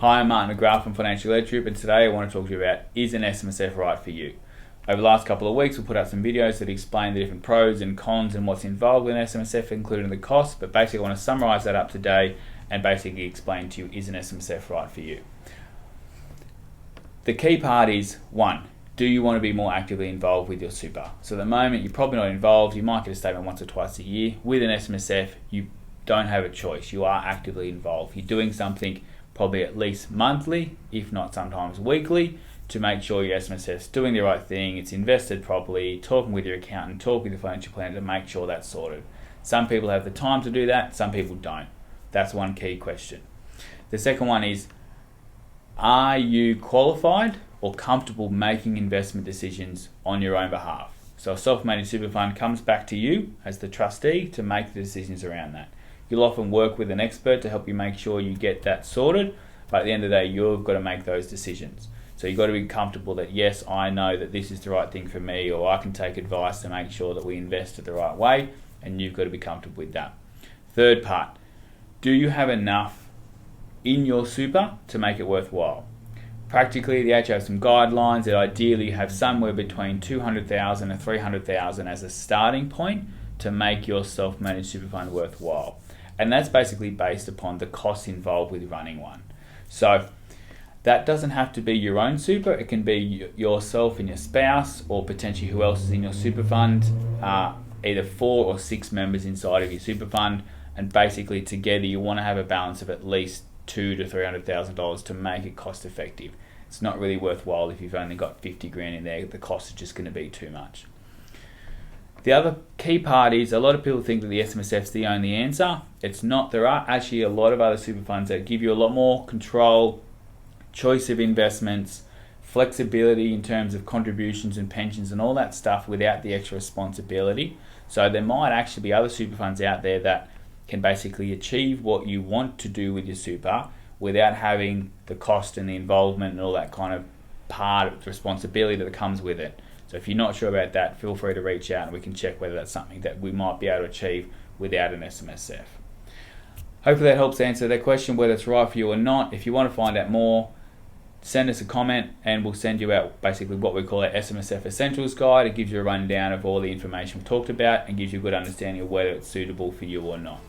Hi, I'm Martin McGrath from Financial Leadership, and today I want to talk to you about, is an SMSF right for you? Over the last couple of weeks, we'll put out some videos that explain the different pros and cons and what's involved in SMSF, including the costs, but basically I want to summarise that up today and basically explain to you, is an SMSF right for you? The key part is, one, do you want to be more actively involved with your super? So at the moment, you're probably not involved. You might get a statement once or twice a year. With an SMSF, you don't have a choice. You are actively involved. You're doing something probably at least monthly, if not sometimes weekly, to make sure your SMSF is doing the right thing, it's invested properly, talking with your accountant, talking with your financial planner to make sure that's sorted. Some people have the time to do that, some people don't. That's one key question. The second one is, are you qualified or comfortable making investment decisions on your own behalf? So a self-managed super fund comes back to you as the trustee to make the decisions around that. You'll often work with an expert to help you make sure you get that sorted, but at the end of the day, you've got to make those decisions. So you've got to be comfortable that, yes, I know that this is the right thing for me, or I can take advice to make sure that we invest it the right way, and you've got to be comfortable with that. Third part, do you have enough in your super to make it worthwhile? Practically, the HA have some guidelines that ideally you have somewhere between 200,000 and 300,000 as a starting point to make your self-managed super fund worthwhile. And that's basically based upon the costs involved with running one. So that doesn't have to be your own super. It can be yourself and your spouse, or potentially who else is in your super fund, either 4 or 6 members inside of your super fund. And basically together you want to have a balance of at least $200,000 to $300,000 to make it cost effective. It's not really worthwhile if you've only got 50 grand in there. The cost is just going to be too much. The other key part is, a lot of people think that the SMSF is the only answer. It's not. There are actually a lot of other super funds that give you a lot more control, choice of investments, flexibility in terms of contributions and pensions and all that stuff without the extra responsibility. So there might actually be other super funds out there that can basically achieve what you want to do with your super without having the cost and the involvement and all that kind of part of the responsibility that comes with it. So if you're not sure about that, feel free to reach out and we can check whether that's something that we might be able to achieve without an SMSF. Hopefully that helps answer that question, whether it's right for you or not. If you want to find out more, send us a comment and we'll send you out basically what we call our SMSF Essentials Guide. It gives you a rundown of all the information we've talked about and gives you a good understanding of whether it's suitable for you or not.